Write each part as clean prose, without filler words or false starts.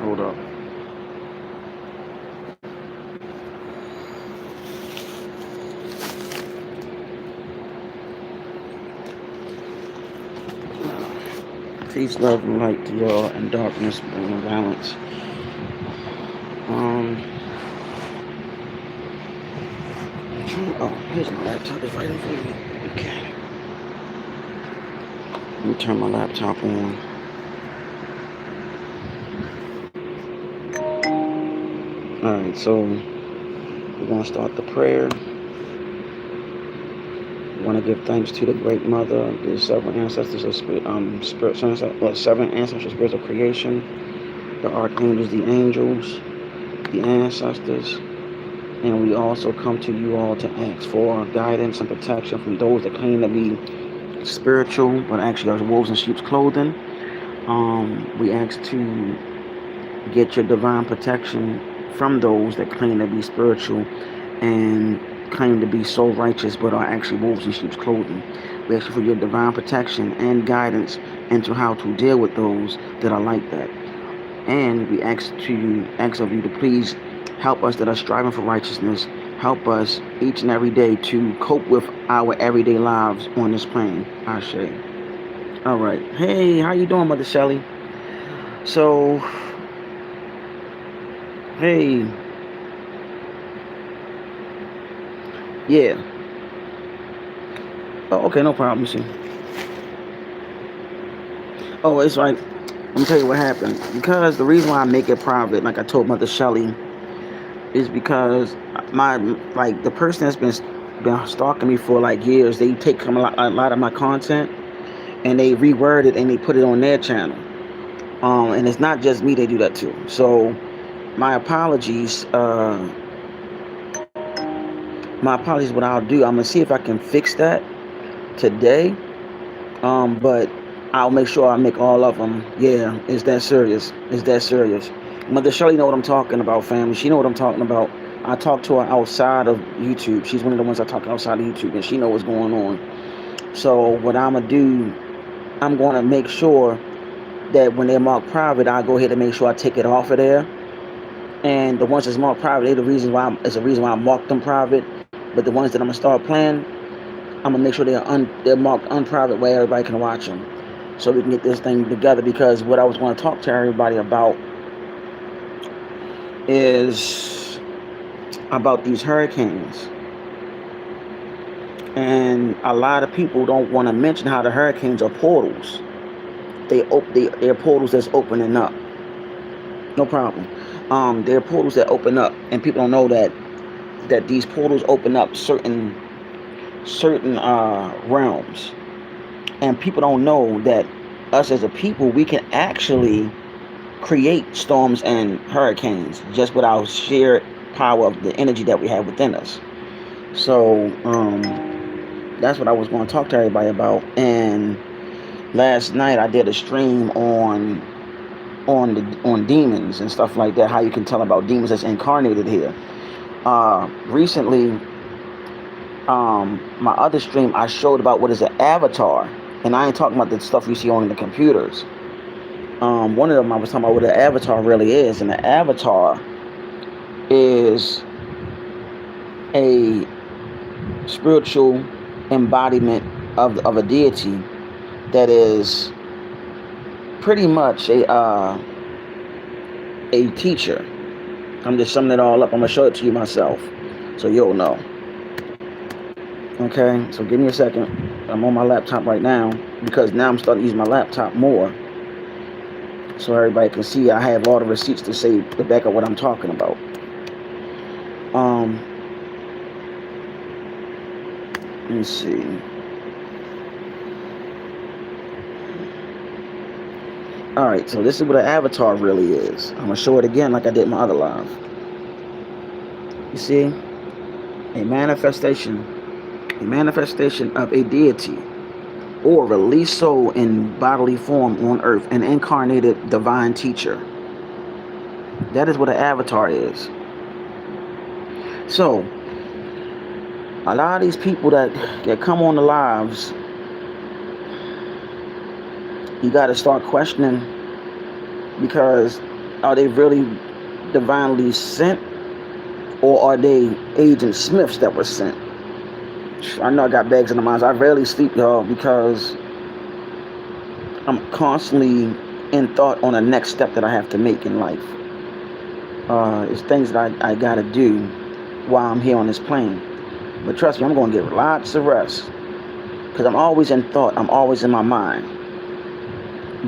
Hold up. Peace, love, and light to y'all, and darkness and balance. Um. Oh, here's my laptop. It's right in front of me. Okay. Let me turn my laptop on. All right. So we're gonna start the prayer. We want to give thanks to the Great Mother, the seven ancestors of seven ancestral spirits of creation, the archangels, the angels, the ancestors, and we also come to you all to ask for guidance and protection from those that claim to be spiritual, but actually are wolves in sheep's clothing. We ask to get your divine protection from those that claim to be spiritual and claim to be so righteous, but are actually wolves in sheep's clothing. We ask for your divine protection and guidance into how to deal with those that are like that. And we ask of you to please help us that are striving for righteousness. Help us each and every day to cope with our everyday lives on this plane. Ashe. All right. Hey, how you doing, Mother Shelley? So, hey, yeah. Oh, okay, no problem. See. Oh, it's like, let me tell you what happened. Because the reason why I make it private, like I told Mother Shelley, is because the person that's been stalking me for like years, they take a lot of my content and they reword it and they put it on their channel. And it's not just me; they do that too. So, my apologies. My apologies. What I'll do, I'm gonna see if I can fix that today. But I'll make sure I make all of them. Yeah, it's that serious. It's that serious. Mother Shelley know what I'm talking about, family. She know what I'm talking about. I talk to her outside of YouTube. She's one of the ones I talk outside of YouTube, and she know what's going on. So what I'm gonna do, I'm gonna make sure that when they're marked private, I go ahead and make sure I take it off of there. And the ones that's marked private, they're the reason why it's the reason why I marked them private. But the ones that I'm gonna start playing, I'm gonna make sure they're marked unprivate where everybody can watch them, so we can get this thing together. Because what I was going to talk to everybody about is about these hurricanes, and a lot of people don't want to mention how the hurricanes are portals. They're portals that's opening up. No problem. They're portals that open up, and people don't know that these portals open up certain realms, and people don't know that us as a people, we can actually create storms and hurricanes just with our sheer power of the energy that we have within us. So that's what I was going to talk to everybody about. And last night I did a stream on demons and stuff like that. How you can tell about demons that's incarnated here. Recently, my other stream I showed about what is an avatar, and I ain't talking about the stuff you see on the computers. One of them I was talking about what an avatar really is, and an avatar is a spiritual embodiment of a deity that is pretty much a teacher. I'm just summing it all up. I'm gonna show it to you myself, so you'll know. Okay, so give me a second. I'm on my laptop right now because now I'm starting to use my laptop more, so everybody can see I have all the receipts to say the back of what I'm talking about. Let me see. Alright, so this is what an avatar really is. I'm going to show it again like I did my other live. You see? A manifestation of a deity or released soul in bodily form on earth, an incarnated divine teacher. That is what an avatar is. So, a lot of these people that come on the lives, you got to start questioning, because Are they really divinely sent, or are they Agent Smiths that were sent? I know I got bags in the minds. I rarely sleep, y'all, because I'm constantly in thought on the next step that I have to make in life. It's things that I gotta do while I'm here on this plane. But trust me, I'm gonna get lots of rest, because I'm always in thought. I'm always in my mind.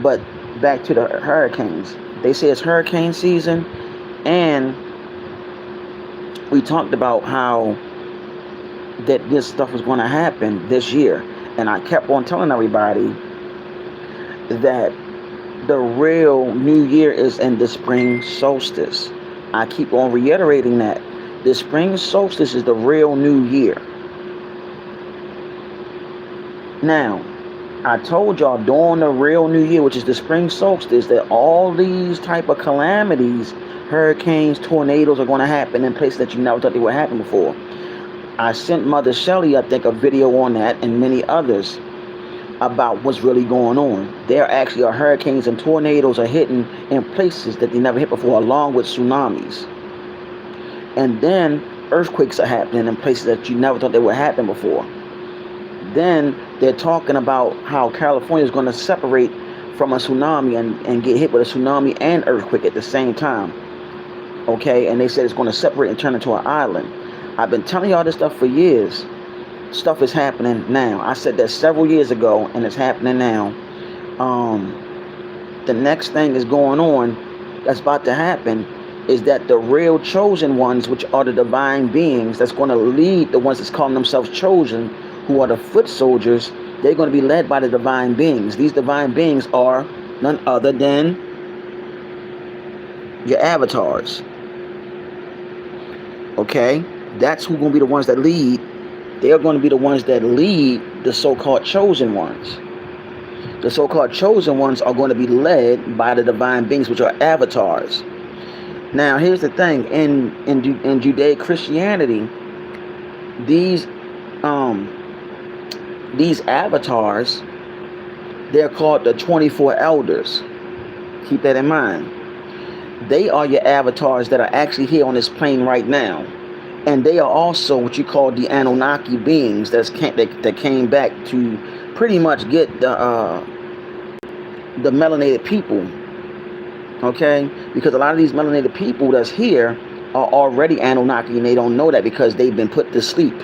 But back to the hurricanes. They say it's hurricane season, and we talked about how that this stuff was going to happen this year. And I kept on telling everybody that the real new year is in the spring solstice. I keep on reiterating that. The spring solstice is the real new year. Now, I told y'all during the real new year, which is the spring solstice, that all these type of calamities, hurricanes, tornadoes, are going to happen in places that you never thought they would happen before. I sent Mother Shelley, I think, a video on that, and many others, about what's really going on. There actually are hurricanes and tornadoes are hitting in places that they never hit before, along with tsunamis. And then earthquakes are happening in places that you never thought they would happen before. Then they're talking about how California is going to separate from a tsunami and get hit with a tsunami and earthquake at the same time. Okay, and they said it's going to separate and turn into an island. I've been telling y'all this stuff for years. Stuff is happening now. I said that several years ago, and it's happening now. The next thing is going on that's about to happen is that the real chosen ones, which are the divine beings that's going to lead the ones that's calling themselves chosen, who are the foot soldiers, they're going to be led by the divine beings. These divine beings are none other than your avatars. Okay? That's who's going to be the ones that lead. They're going to be the ones that lead the so-called chosen ones. The so-called chosen ones are going to be led by the divine beings, which are avatars. Now, here's the thing. In Judaic Christianity, these avatars, they're called the 24 elders. Keep that in mind. They are your avatars that are actually here on this plane right now. And they are also what you call the Anunnaki beings that came back to pretty much get the melanated people. Okay? Because a lot of these melanated people that's here are already Anunnaki, and they don't know that because they've been put to sleep.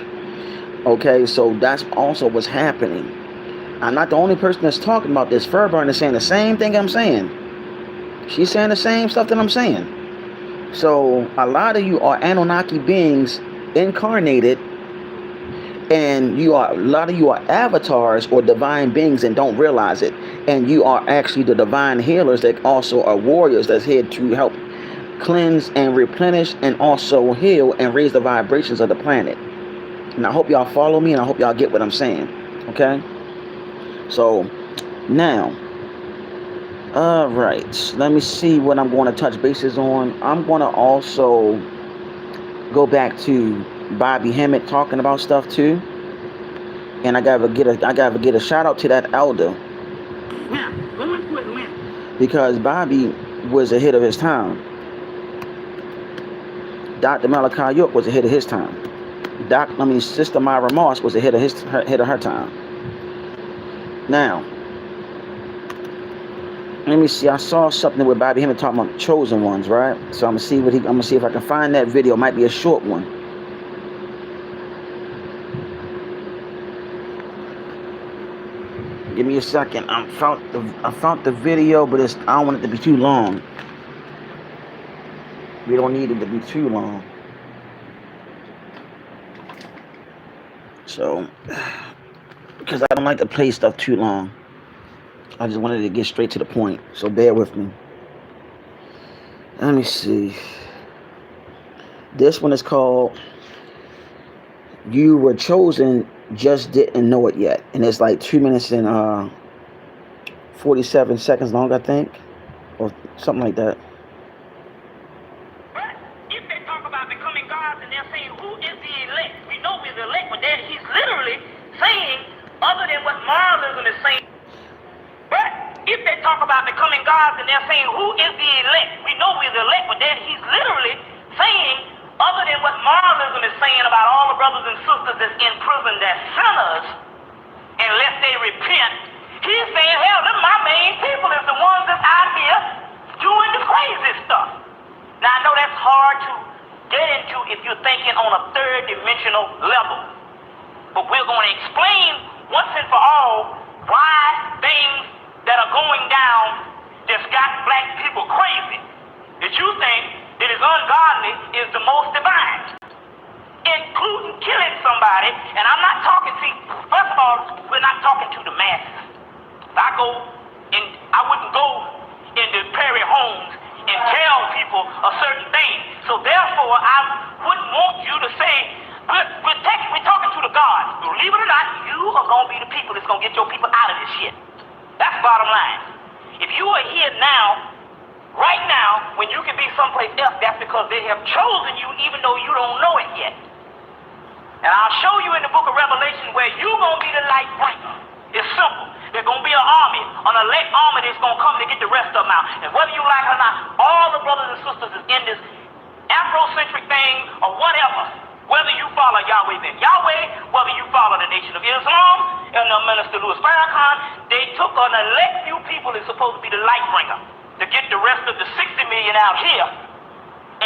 Okay? So that's also what's happening. I'm not the only person that's talking about this. Furburn is saying the same thing I'm saying. She's saying the same stuff that I'm saying. So a lot of you are Anunnaki beings incarnated, and a lot of you are avatars or divine beings and don't realize it. And you are actually the divine healers that also are warriors that's here to help cleanse and replenish and also heal and raise the vibrations of the planet. And I hope y'all follow me, and I hope y'all get what I'm saying. Okay? So now, all right, let me see what I'm going to touch bases on. I'm going to also go back to Bobby Hemmett talking about stuff too, and I gotta get a shout out to that elder, because Bobby was ahead of his time. Dr. Malachi York was ahead of his time. Sister Myra Moss was ahead of her time. Now, let me see. I saw something with Bobby Hemmett talking about chosen ones, right? So I'm gonna see if I can find that video. It might be a short one. Give me a second. I found the video, but I don't want it to be too long. We don't need it to be too long. So, because I don't like to play stuff too long. I just wanted to get straight to the point, so bear with me. Let me see. This one is called You Were Chosen, Just Didn't Know It Yet. And it's like 2 minutes and 47 seconds long, I think. Or something like that. If they talk about becoming gods and they're saying, who is the elect? We know we're the elect, but he's literally saying, other than what moralism is saying, but If they talk about becoming gods and they're saying, who is the elect? We know we're the elect, but then he's literally saying, other than what moralism is saying about all the brothers and sisters that's in prison, that's sinners, unless they repent, he's saying, hell, them my main people is the ones that's out here doing the crazy stuff. Now, I know that's hard to get into if you're thinking on a third dimensional level, but we're going to explain once and for all why things that are going down that's got black people crazy, that you think that is ungodly, is the most divine, including killing somebody. And I'm not talking to, first of all, we're not talking to the masses. I wouldn't go into prairie homes and tell people a certain thing. So therefore, I wouldn't want you to say, we're talking to the gods. Believe it or not, you are going to be the people that's going to get your people out of this shit. That's bottom line. If you are here now, right now, when you can be someplace else, that's because they have chosen you even though you don't know it yet. And I'll show you in the book of Revelation where you're going to be the light bringer. It's simple. There's going to be an army, an elect army that's going to come to get the rest of them out. And whether you like it or not, all the brothers and sisters is in this Afrocentric thing or whatever. Whether you follow Yahweh ben Yahweh, whether you follow the Nation of Islam and the Minister Louis Farrakhan, they took an elect few people that's supposed to be the light bringer to get the rest of the 60 million out here,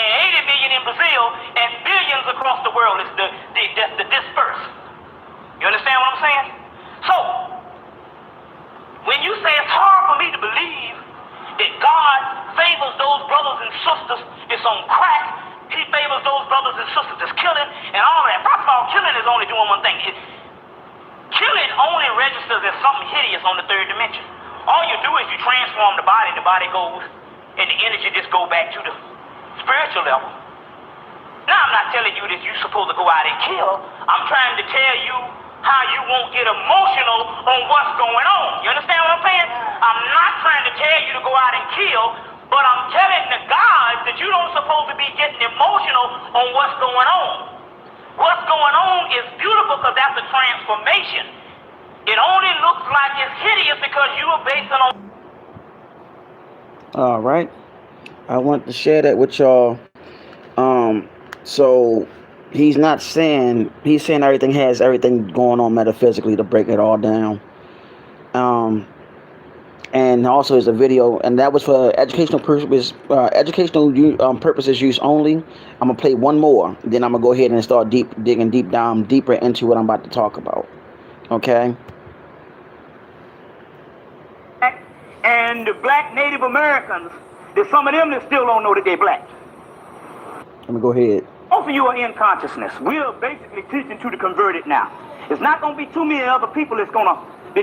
and 80 million in Brazil, and billions across the world is the dispersed. You understand what I'm saying? So, when you say it's hard for me to believe that God favors those brothers and sisters that's on crack, he favors those brothers and sisters that's killing and all that. First of all, killing is only doing one thing. Killing only registers as something hideous on the third dimension. All you do is you transform the body goes, and the energy just go back to the spiritual level. Now, I'm not telling you that you're supposed to go out and kill. I'm trying to tell you how you won't get emotional on what's going on. You understand what I'm saying? I'm not trying to tell you to go out and kill, but I'm telling the gods that you don't supposed to be getting emotional on what's going on. What's going on is beautiful because that's a transformation. It only looks like it's hideous because you are basing on... All right. I want to share that with y'all. So he's not saying, he's saying everything has everything going on metaphysically to break it all down. And also there's a video, and that was for educational purposes, purposes use only. I'm gonna play one more, then I'm gonna go ahead and start digging deeper into what I'm about to talk about. Okay. And the black Native Americans, there's some of them that still don't know that they're black. Let me go ahead. Most of you are in consciousness. We are basically teaching to the converted now. It's not gonna be too many other people that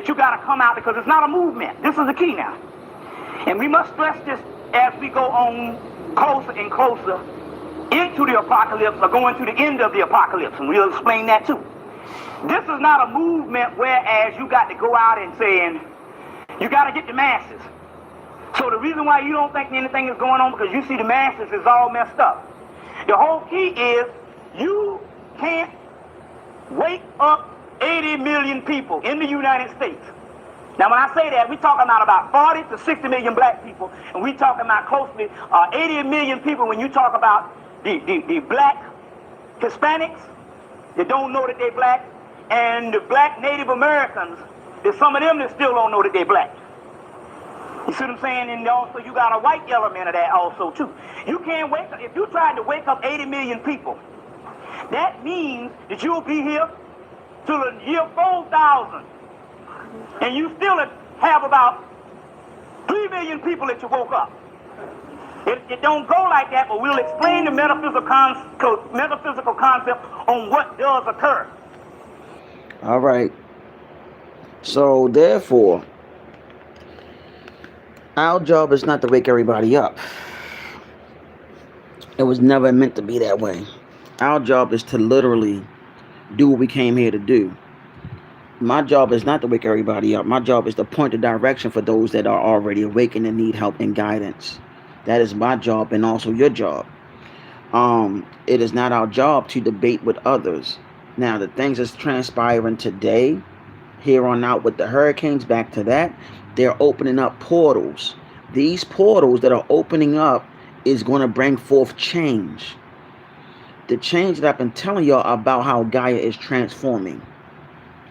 you got to come out, because it's not a movement. This is the key now. And we must stress this as we go on closer and closer into the apocalypse, or going to the end of the apocalypse, and we'll explain that too. This is not a movement whereas you got to go out and saying, you got to get the masses. So the reason why you don't think anything is going on, because you see the masses is all messed up. The whole key is you can't wake up 80 million people in the United States. Now, when I say that, we're talking about 40 to 60 million black people, and we're talking about closely 80 million people when you talk about the black Hispanics that don't know that they're black, and the black Native Americans, there's some of them that still don't know that they're black. You see what I'm saying? And also you got a white element of that also too. You can't wake up, if you're trying to wake up 80 million people, that means that you'll be here till the year 4000, and you still have about 3 million people that you woke up. It don't go like that, but we'll explain the metaphysical concept on what does occur. All right. So therefore, our job is not to wake everybody up. It was never meant to be that way. Our job is to literally do what we came here to do. My job is not to wake everybody up. My job is to point the direction for those that are already awakened and need help and guidance. That is my job, and also your job. It is not our job to debate with others. Now, the things that's transpiring today, here on out with the hurricanes, back to that, They're opening up portals. These portals that are opening up is going to bring forth change. The change that I've been telling y'all about how Gaia is transforming.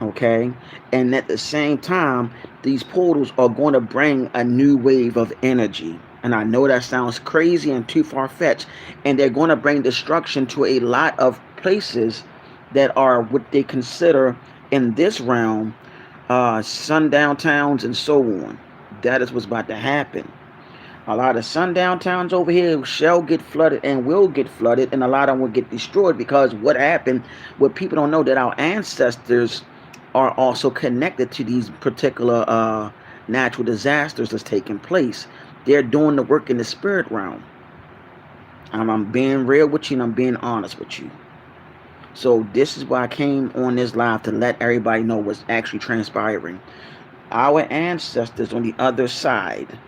Okay? And at the same time, these portals are going to bring a new wave of energy. And I know that sounds crazy and too far-fetched. And they're going to bring destruction to a lot of places that are what they consider in this realm sundown towns and so on. That is what's about to happen. A lot of sundown towns over here shall get flooded and will get flooded, and a lot of them will get destroyed because what happened, what people don't know, that our ancestors are also connected to these particular natural disasters that's taking place. They're doing the work in the spirit realm. I'm being real with you and I'm being honest with you. So this is why I came on this live, to let everybody know what's actually transpiring. Our ancestors on the other side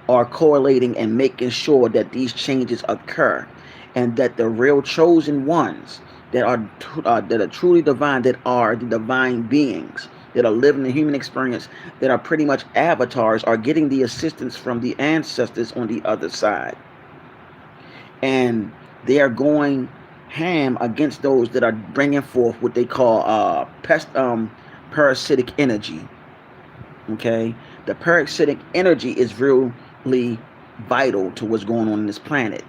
are correlating and making sure that these changes occur, and that the real chosen ones that are truly divine, that are the divine beings that are living the human experience, that are pretty much avatars, are getting the assistance from the ancestors on the other side. And they are going ham against those that are bringing forth what they call parasitic energy. Okay, the parasitic energy is really vital to what's going on in this planet,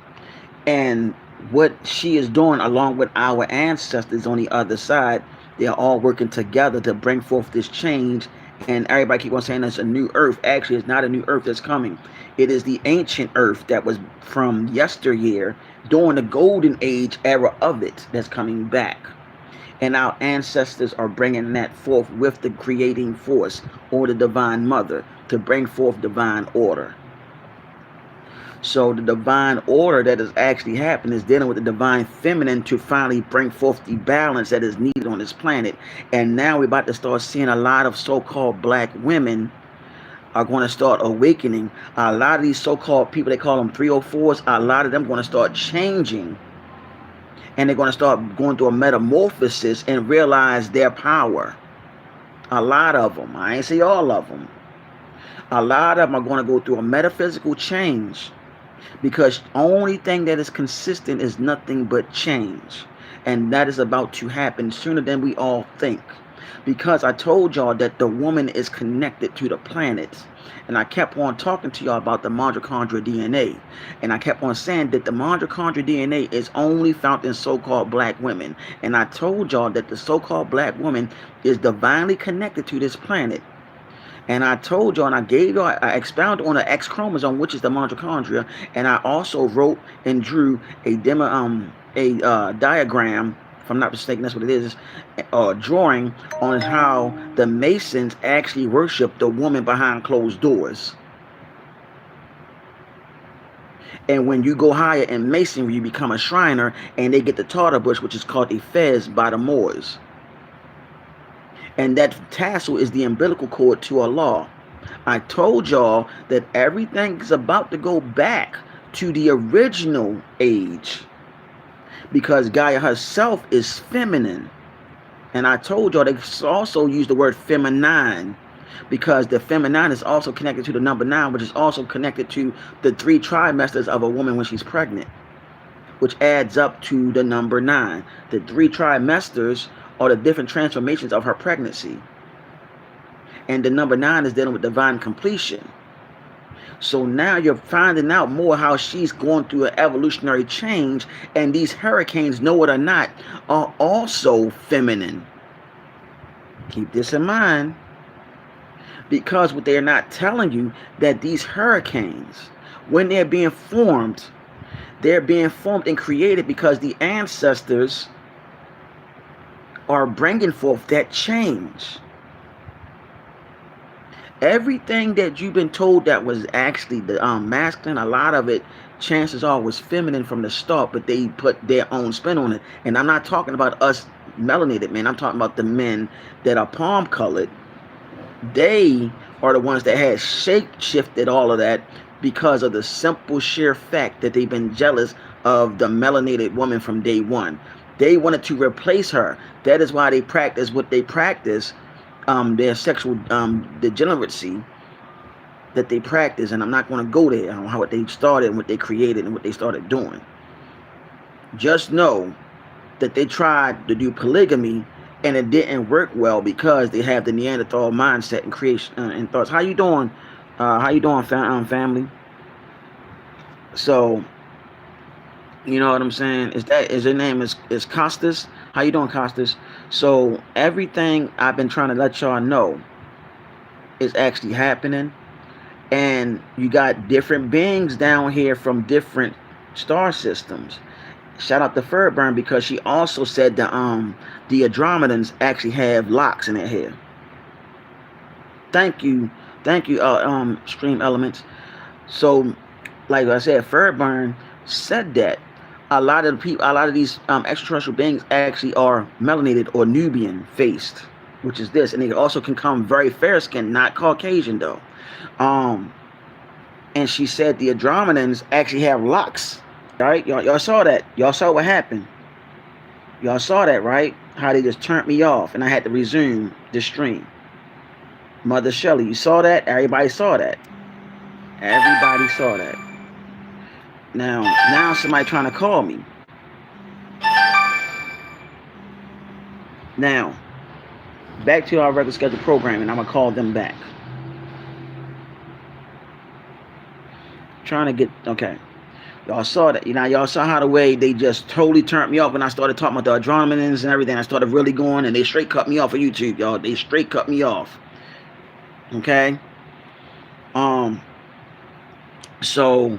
and what she is doing along with our ancestors on the other side, they're all working together to bring forth this change. And everybody keep on saying it's a new earth. Actually, it's not a new earth that's coming. It is the ancient earth that was from yesteryear, during the golden age era of it, that's coming back. And our ancestors are bringing that forth with the creating force, or the divine mother, to bring forth divine order. So the divine order that is actually happening is dealing with the divine feminine to finally bring forth the balance that is needed on this planet. And now we're about to start seeing a lot of so-called black women are going to start awakening. A lot of these so-called people, they call them 304s, a lot of them going to start changing. And they're going to start going through a metamorphosis and realize their power. A lot of them. I ain't say all of them. A lot of them are going to go through a metaphysical change. Because only thing that is consistent is nothing but change. And that is about to happen sooner than we all think. Because I told y'all that the woman is connected to the planets. And I kept on talking to y'all about the mitochondrial DNA. And I kept on saying that the mitochondrial DNA is only found in so-called black women. And I told y'all that the so-called black woman is divinely connected to this planet. And I told y'all, and I gave y'all, I expounded on the X chromosome, which is the mitochondria. And I also wrote and drew a diagram, if I'm not mistaken, that's what it is, drawing on how the Masons actually worship the woman behind closed doors. And when you go higher in Masonry, you become a Shriner, and they get the Tartar bush, which is called a fez by the Moors. And that tassel is the umbilical cord to Allah. I told y'all that everything is about to go back to the original age, because Gaia herself is feminine. And I told y'all they also use the word feminine, because the feminine is also connected to the number 9, which is also connected to the 3 trimesters of a woman when she's pregnant, which adds up to the number 9. The 3 trimesters are the different transformations of her pregnancy. And the number 9 is dealing with divine completion. So now you're finding out more how she's going through an evolutionary change, and these hurricanes, know it or not, are also feminine. Keep this in mind, because what they're not telling you, that these hurricanes, when they're being formed and created because the ancestors are bringing forth that change. Everything that you've been told that was actually the masculine, a lot of it, chances are, was feminine from the start, but they put their own spin on it. And I'm not talking about us melanated men. I'm talking about the men that are palm colored. They are the ones that had shape-shifted all of that, because of the simple sheer fact that they've been jealous of the melanated woman from day one. They wanted to replace her. That is why they practice what they practice, their sexual degeneracy, that they practice, and I'm not going to go there on how they started and what they created and what they started doing. Just know that they tried to do polygamy and it didn't work well because they have the Neanderthal mindset and creation and thoughts. How you doing? Family? So, you know what I'm saying? Is your name is Costas? How you doing, Costas? So everything I've been trying to let y'all know is actually happening, and you got different beings down here from different star systems. Shout out to Furburn because she also said the Andromedans actually have locks in their hair. Thank you, Stream Elements. So, like I said, Furburn said that a lot of these extraterrestrial beings actually are melanated or Nubian faced, which is this, and they also can come very fair skinned, not Caucasian though. And she said the Andromedans actually have locks. All right, y'all saw that. Y'all saw what happened. Y'all saw that, right? How they just turned me off, and I had to resume the stream. Mother Shelley, you saw that? Everybody saw that. Everybody saw that. Now somebody trying to call me. Now, back to our regular scheduled programming. I'm gonna call them back. Trying to get okay. Y'all saw that. Y'all saw how the way they just totally turned me off when I started talking about the Andromedans and everything. I started really going, and they straight cut me off of YouTube, y'all. They straight cut me off. Okay. So,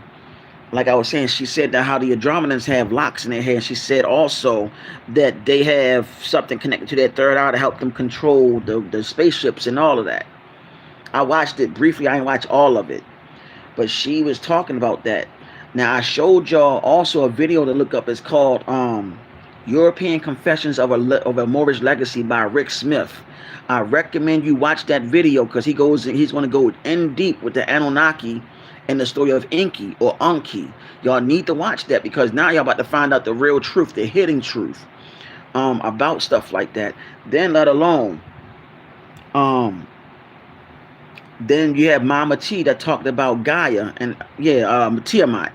like I was saying, she said that how the Andromedans have locks in their hair. She said also that they have something connected to their third eye to help them control the spaceships and all of that. I watched it briefly. I didn't watch all of it, but she was talking about that. Now, I showed y'all also a video to look up. It's called European Confessions of a Moorish Legacy by Rick Smith. I recommend you watch that video because he's going to go in deep with the Anunnaki and the story of Enki or Unki. Y'all need to watch that because now y'all about to find out the real truth, the hidden truth about stuff like that. Then let alone then you have Mama T that talked about Gaia and Tiamat.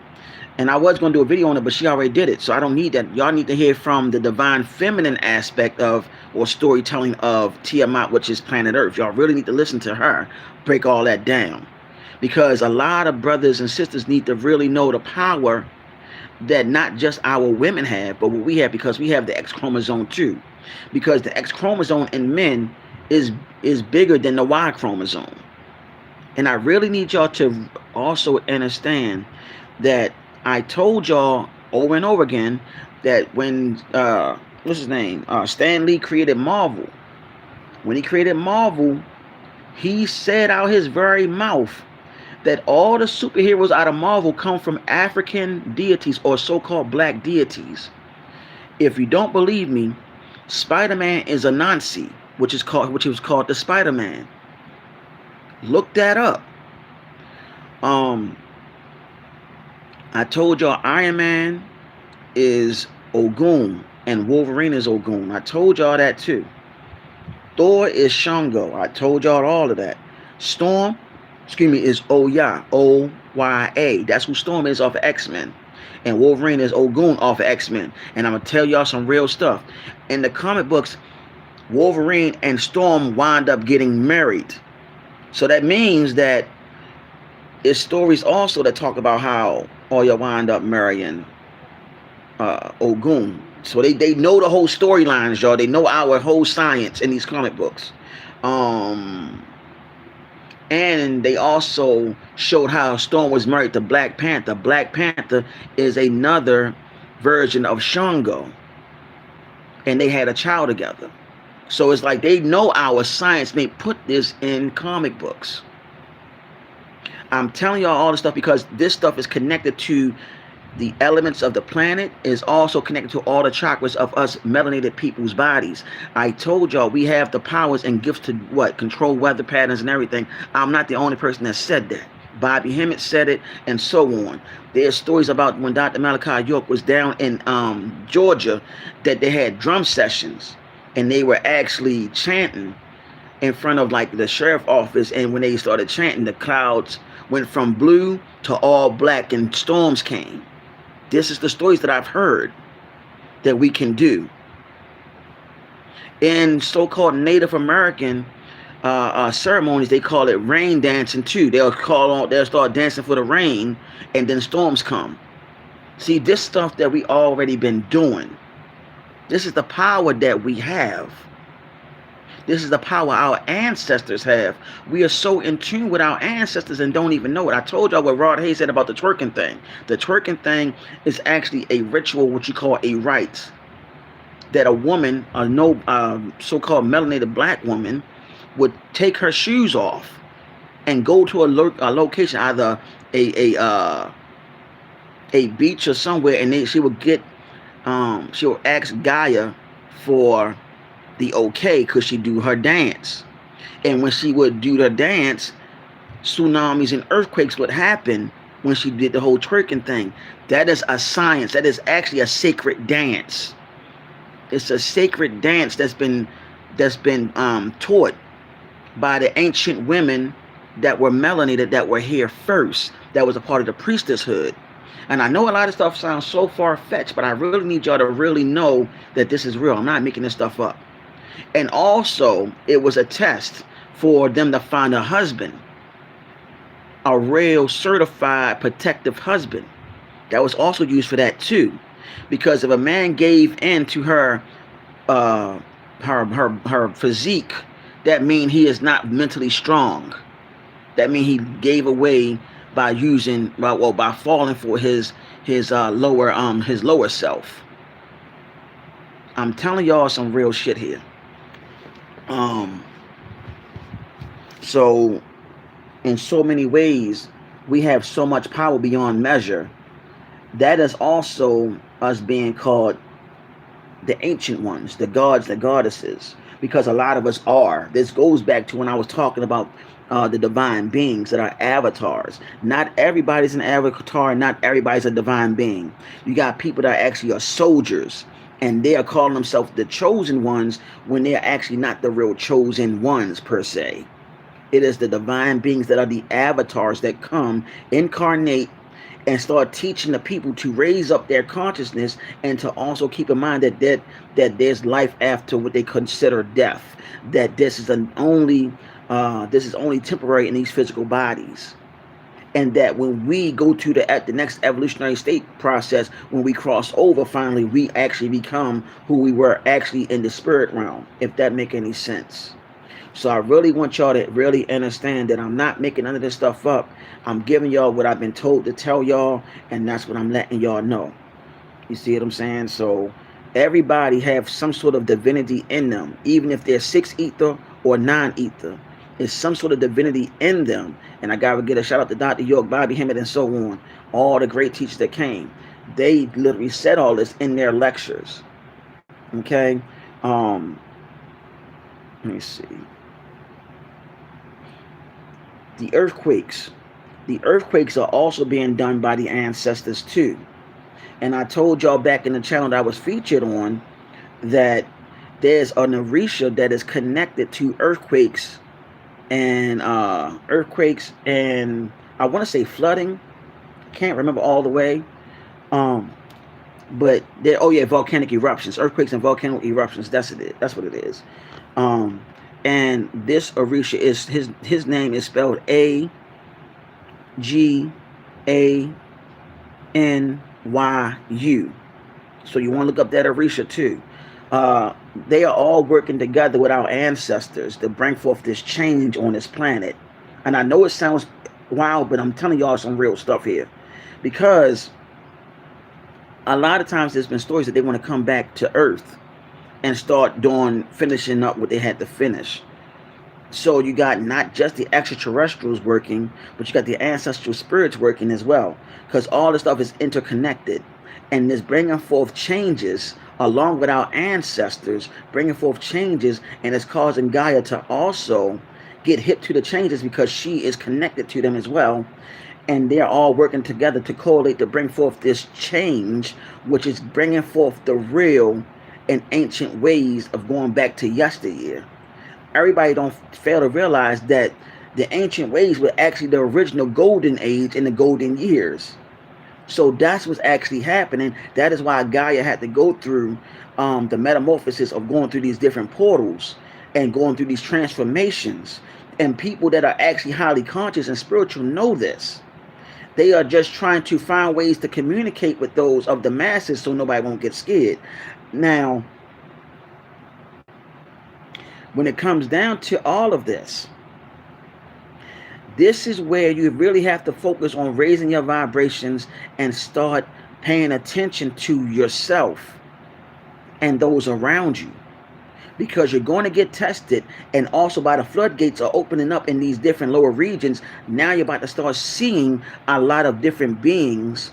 And I was going to do a video on it, but she already did it. So I don't need that. Y'all need to hear from the divine feminine aspect of or storytelling of Tiamat, which is planet Earth. Y'all really need to listen to her break all that down. Because a lot of brothers and sisters need to really know the power that not just our women have, but what we have, because we have the X chromosome too. Because the X chromosome in men is bigger than the Y chromosome. And I really need y'all to also understand that I told y'all over and over again that when what's his name? Stan Lee created Marvel. When he created Marvel, he said out his very mouth that all the superheroes out of Marvel come from African deities or so-called black deities. If you don't believe me, Spider-Man is Anansi, which was called the Spider-Man. Look that up. I told y'all Iron Man is Ogun and Wolverine is Ogun. I told y'all that too. Thor is Shango. I told y'all all of that. Storm, is Oya, O-Y-A. That's who Storm is off of X-Men. And Wolverine is Ogun off of X-Men. And I'm going to tell y'all some real stuff. In the comic books, Wolverine and Storm wind up getting married. So that means that it's stories also that talk about how Oya wind up marrying Ogun. So they know the whole storylines, y'all. They know our whole science in these comic books. And they also showed how Storm was married to Black Panther. Black Panther is another version of Shango. And they had a child together. So it's like they know our science may put this in comic books. I'm telling y'all all this stuff because this stuff is connected to the elements of the planet, is also connected to all the chakras of us melanated people's bodies. I told y'all we have the powers and gifts to control weather patterns and everything. I'm not the only person that said that. Bobby Hemmett said it, and so on. There's stories about when Dr. Malachi York was down in Georgia that they had drum sessions and they were actually chanting in front of like the sheriff office, and when they started chanting, the clouds went from blue to all black and storms came. This is the stories that I've heard that we can do. In so-called Native American ceremonies, they call it rain dancing too. They'll start dancing for the rain, and then storms come. See, this stuff that we already been doing. This is the power that we have. This is the power our ancestors have. We are so in tune with our ancestors and don't even know it. I told y'all what Rod Hayes said about the twerking thing. The twerking thing is actually a ritual, what you call a rite, that a woman, a so-called melanated black woman, would take her shoes off and go to a location, either a beach or somewhere, and she would ask Gaia for the okay, because she do her dance. And when she would do the dance, tsunamis and earthquakes would happen when she did the whole twerking thing. That is a science. That is actually a sacred dance. It's a sacred dance that's been taught by the ancient women that were melanated, that were here first, that was a part of the priestesshood. And I know a lot of stuff sounds so far-fetched, but I really need y'all to really know that this is real. I'm not making this stuff up. And also, it was a test for them to find a husband, a real certified protective husband. That was also used for that too, because if a man gave in to her physique, that means he is not mentally strong. That means he gave away by falling for his lower self. I'm telling y'all some real shit here. So in so many ways, we have so much power beyond measure. That is also us being called the ancient ones, the gods, the goddesses, because a lot of us are. This goes back to when I was talking about the divine beings that are avatars. Not everybody's an avatar, not everybody's a divine being. You got people that actually are soldiers, and they are calling themselves the chosen ones when they're actually not the real chosen ones per se. It is the divine beings that are the avatars that come, incarnate, and start teaching the people to raise up their consciousness, and to also keep in mind that there's life after what they consider death. That this is only temporary in these physical bodies. And that when we go to the next evolutionary state process, when we cross over, finally, we actually become who we were actually in the spirit realm, if that make any sense. So I really want y'all to really understand that I'm not making none of this stuff up. I'm giving y'all what I've been told to tell y'all, and that's what I'm letting y'all know. You see what I'm saying? So everybody have some sort of divinity in them, even if they're 6 ether or 9 ether. There's some sort of divinity in them. And I gotta get a shout out to Dr. York, Bobby Hemmett, and so on. All the great teachers that came. They literally said all this in their lectures. Okay? Let me see. The earthquakes. The earthquakes are also being done by the ancestors too. And I told y'all back in the channel that I was featured on that there's an Orisha that is connected to earthquakes and I want to say flooding. Can't remember all the way. But there, volcanic eruptions, earthquakes and volcanic eruptions. That's it. That's what it is. And this Orisha is his name is spelled Aganyu. So you want to look up that Orisha too. They are all working together with our ancestors to bring forth this change on this planet. And I know it sounds wild, but I'm telling y'all some real stuff here, because a lot of times there's been stories that they want to come back to Earth and start finishing up what they had to finish. So you got not just the extraterrestrials working, but you got the ancestral spirits working as well, because all this stuff is interconnected, and this bringing forth changes along with our ancestors, bringing forth changes, and it's causing Gaia to also get hip to the changes because she is connected to them as well. And they're all working together to correlate to bring forth this change, which is bringing forth the real and ancient ways of going back to yesteryear. Everybody don't fail to realize that The ancient ways were actually the original golden age and the golden years. So that's what's actually happening. That is why Gaia had to go through the metamorphosis of going through these different portals and going through these transformations. And people that are actually highly conscious and spiritual know this. They are just trying to find ways to communicate with those of the masses so nobody won't get scared. Now, when it comes down to all of this, this is where you really have to focus on raising your vibrations and start paying attention to yourself and those around you. Because you're going to get tested, and also by the floodgates are opening up in these different lower regions. Now you're about to start seeing a lot of different beings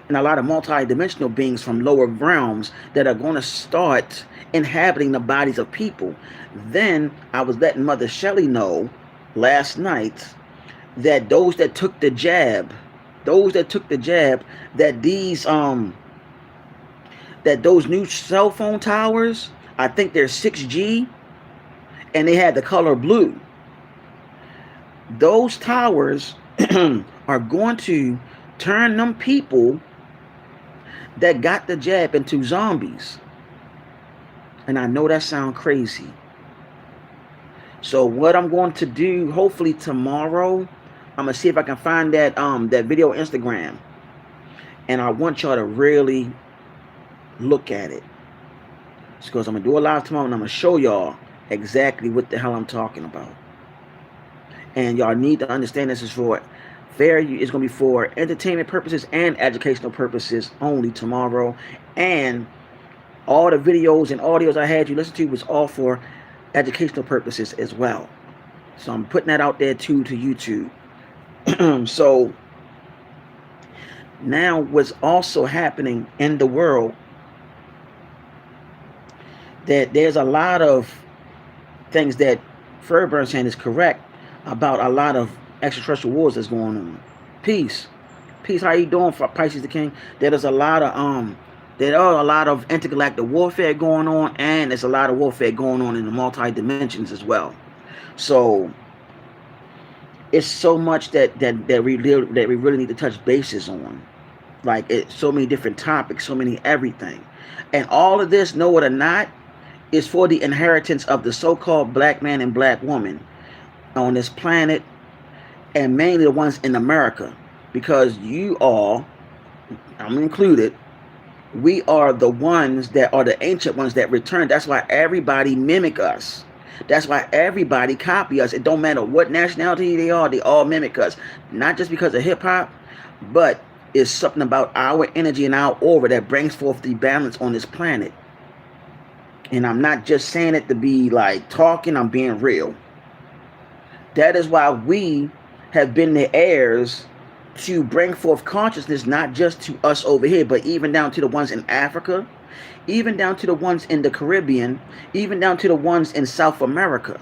and a lot of multi-dimensional beings from lower realms that are going to start inhabiting the bodies of people. Then I was letting Mother Shelley know last night that those that took the jab, that these that those new cell phone towers, I think they're 6G, and they had the color blue. Those towers are going to turn them people that got the jab into zombies. And I know that sounds crazy. So what I'm going to do, hopefully tomorrow, I'm gonna see if I can find that that video on Instagram, and I want y'all to really look at it. Because I'm gonna do a live tomorrow and I'm gonna show y'all exactly what the hell I'm talking about. And y'all need to understand this is for it's gonna be for entertainment purposes and educational purposes only tomorrow. And all the videos and audios I had you listen to was all for educational purposes as well. So I'm putting that out there too to YouTube. So now what's also happening in the world, that there's a lot of things that Fairburn saying is correct about a lot of extraterrestrial wars that's going on. Peace, how you doing, for Pisces the King? There's a lot of intergalactic warfare going on, and there's a lot of warfare going on in the multi dimensions as well. So it's so much that we really need to touch bases on. Like, it's so many different topics, so many everything, and all of this, know it or not, is for the inheritance of the so-called black man and black woman on this planet, and mainly the ones in America, because you all, I'm included, we are the ones that are the ancient ones that return. That's why everybody mimic us. That's why everybody copy us. It don't matter what nationality they all mimic us. Not just because of hip-hop, but it's something about our energy and our aura that brings forth the balance on this planet. And I'm not just saying it to be like talking, I'm being real. That is why we have been the heirs to bring forth consciousness, not just to us over here, but even down to the ones in Africa, even down to the ones in the Caribbean, even down to the ones in South America.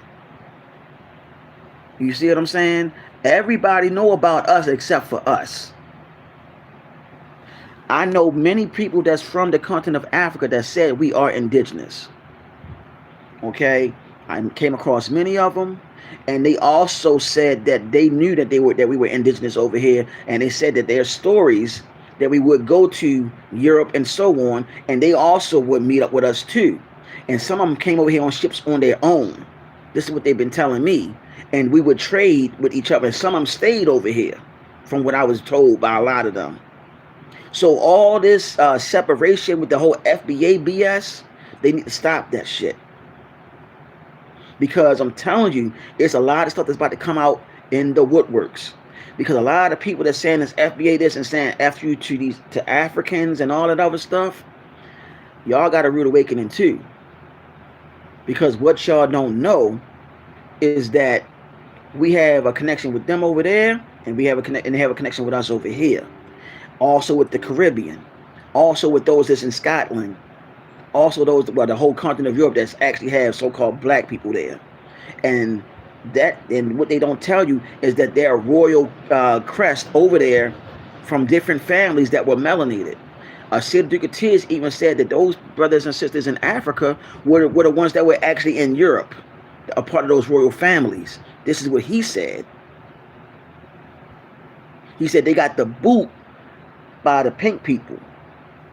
You see what I'm saying? Everybody know about us except for us. I know many people that's from the continent of Africa that said we are indigenous. Okay, I came across many of them, and they also said that they knew that we were indigenous over here, and they said that their stories that we would go to Europe and so on, and they also would meet up with us too. And some of them came over here on ships on their own. This is what they've been telling me, and we would trade with each other. And some of them stayed over here, from what I was told by a lot of them. So all this separation with the whole FBA BS, they need to stop that shit. Because I'm telling you, it's a lot of stuff that's about to come out in the woodworks. Because a lot of people that's saying this FBA this and saying F you to Africans and all that other stuff, y'all got a rude awakening too. Because what y'all don't know is that we have a connection with them over there, and they have a connection with us over here. Also with the Caribbean, also with those that's in Scotland, also those, well, the whole continent of Europe that's actually have so-called black people there. And what they don't tell you is that there are royal crest over there from different families that were melanated. Sid Duke of Tears even said that those brothers and sisters in Africa were the ones that were actually in Europe, a part of those royal families. This is what he said. He said they got the boot by the pink people.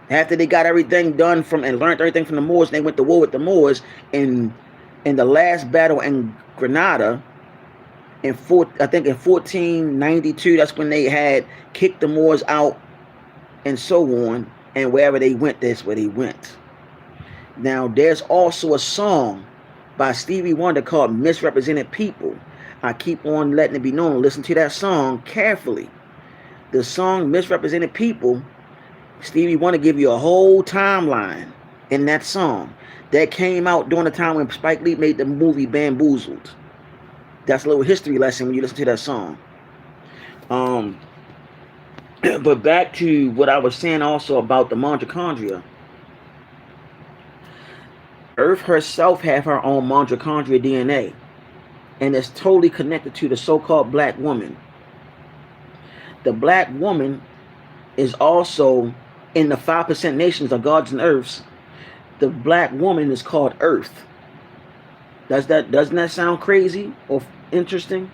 After they got everything done from and learned everything from the Moors, and they went to war with the Moors in the last battle in Granada I think in 1492. That's when they had kicked the Moors out and so on. And wherever they went, that's where they went. Now, there's also a song by Stevie Wonder called Misrepresented People. I keep on letting it be known. Listen to that song carefully. The song Misrepresented People, Stevie Wonder give you a whole timeline in that song. That came out during the time when Spike Lee made the movie Bamboozled. That's a little history lesson when you listen to that song. But back to what I was saying also about the mitochondria. Earth herself have her own mitochondria DNA. And it's totally connected to the so-called black woman. The black woman is also in the 5% nations of gods and earths. The black woman is called Earth. Doesn't that sound crazy or interesting?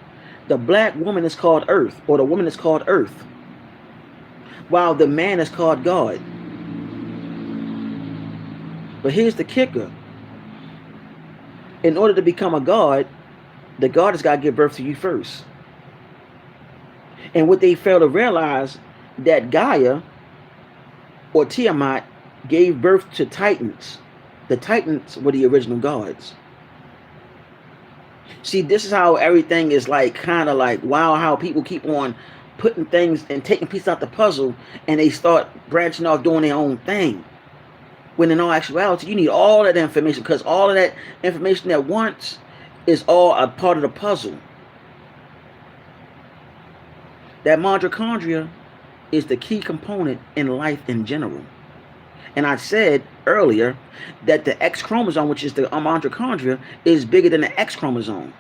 The black woman is called Earth, or the woman is called Earth, while the man is called God. But here's the kicker. In order to become a god, the god has got to give birth to you first. And what they fail to realize, that Gaia or Tiamat gave birth to Titans. The Titans were the original gods. See, this is how everything is like, kind of like, wow, how people keep on putting things and taking pieces out the puzzle, and they start branching off doing their own thing. When in all actuality, you need all that information, because all of that information at once is all a part of the puzzle. That mitochondria is the key component in life in general. And I said earlier that the X chromosome, which is the mitochondria, is bigger than the X chromosome.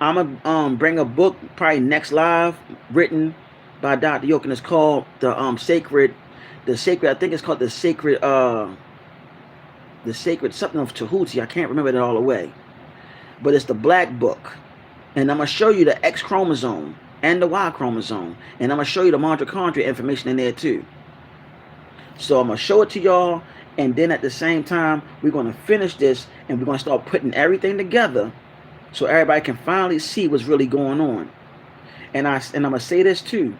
I'm gonna bring a book probably next live, written by Dr. York, and it's called the sacred. I think it's called the sacred something of Tahuti. I can't remember it all the way, but it's the black book, and I'm gonna show you the X chromosome and the Y chromosome, and I'm gonna show you the mitochondria information in there too. So I'm gonna show it to y'all, and then at the same time we're gonna finish this, and we're gonna start putting everything together so everybody can finally see what's really going on. And I'm gonna say this too.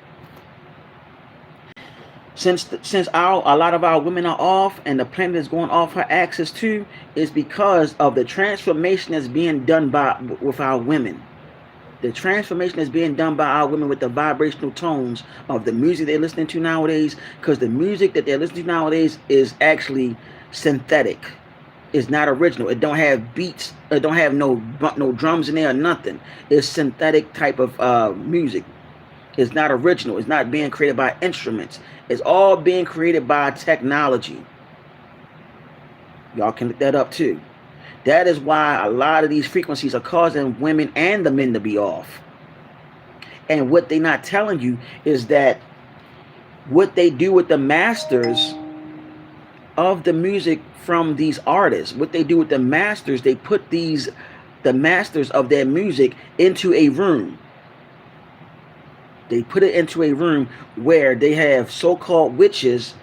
Since a lot of our women are off, and the planet is going off her axis too, is because of the transformation that's being done with our women. The transformation that's being done by our women with the vibrational tones of the music they're listening to nowadays, because the music that they're listening to nowadays is actually synthetic. It's not original. It don't have beats. It don't have no drums in there or nothing. It's synthetic type of music. It's not original. It's not being created by instruments. It's all being created by technology. Y'all can look that up too. That is why a lot of these frequencies are causing women and the men to be off. And what they're not telling you is that what they do with the masters of the music from these artists, what they do with the masters, they put the masters of their music into a room. They put it into a room where they have so-called witches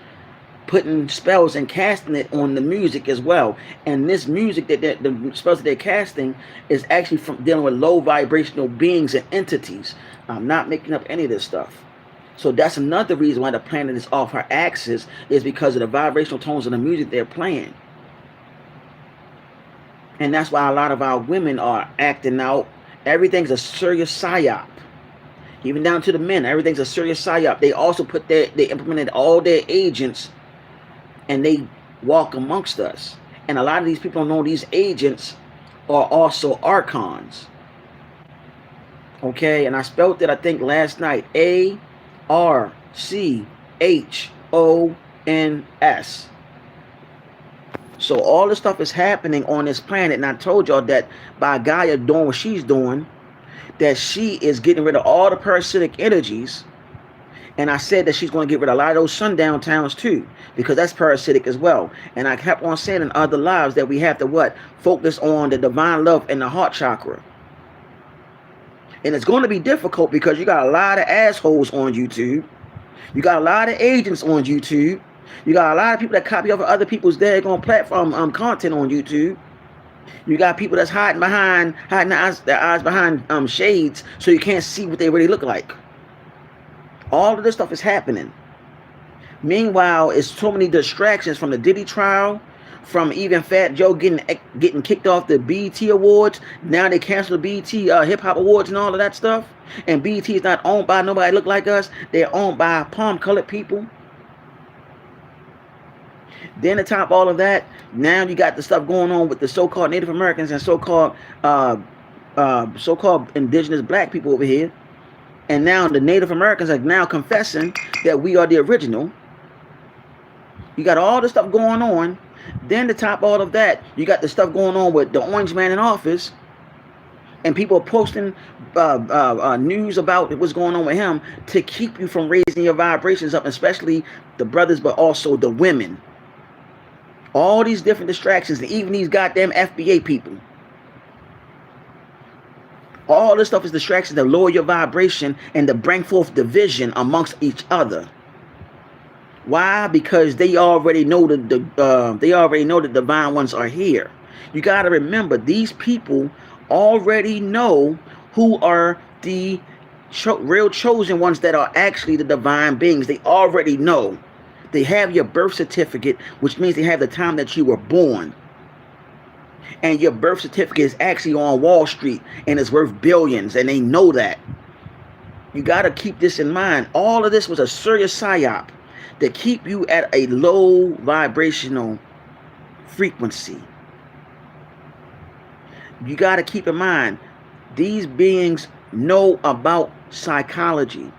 putting spells and casting it on the music as well. And this music the spells that they're casting is actually from dealing with low vibrational beings and entities. I'm not making up any of this stuff. So that's another reason why the planet is off her axis, is because of the vibrational tones of the music they're playing. And that's why a lot of our women are acting out. Everything's a serious psyop. Even down to the men, everything's a serious psyop. They also they implemented all their agents, and they walk amongst us. And a lot of these people don't know these agents are also archons. Okay, and I spelled it, I think, last night. ARCHONS. So all this stuff is happening on this planet, and I told y'all that by Gaia doing what she's doing, that she is getting rid of all the parasitic energies, And I said that she's going to get rid of a lot of those sundown towns too, because that's parasitic as well. And I kept on saying in other lives that we have to what? Focus on the divine love and the heart chakra. And it's going to be difficult because you got a lot of assholes on YouTube. You got a lot of agents on YouTube. You got a lot of people that copy off of other people's daggone platform content on YouTube. You got people that's hiding their eyes behind shades so you can't see what they really look like. All of this stuff is happening. Meanwhile, it's so many distractions from the Diddy trial, from even Fat Joe getting kicked off the BET Awards. Now they canceled the BET Hip Hop Awards and all of that stuff. And BET is not owned by nobody look like us. They're owned by palm-colored people. Then to top all of that, now you got the stuff going on with the so-called Native Americans and so-called indigenous black people over here. And now the Native Americans are now confessing that we are the original. You got all this stuff going on. Then to top all of that, you got the stuff going on with the orange man in office. And people are posting news about what's going on with him to keep you from raising your vibrations up, especially the brothers, but also the women. All these different distractions, and even these goddamn FBA people. All this stuff is distractions to lower your vibration and to bring forth division amongst each other. Why? Because they already know the divine ones are here. You got to remember, these people already know who are the real chosen ones that are actually the divine beings. They already know. They have your birth certificate, which means they have the time that you were born. And your birth certificate is actually on Wall Street and it's worth billions, and they know that. You got to keep this in mind. All of this was a serious psyop to keep you at a low vibrational frequency. You got to keep in mind, these beings know about psychology.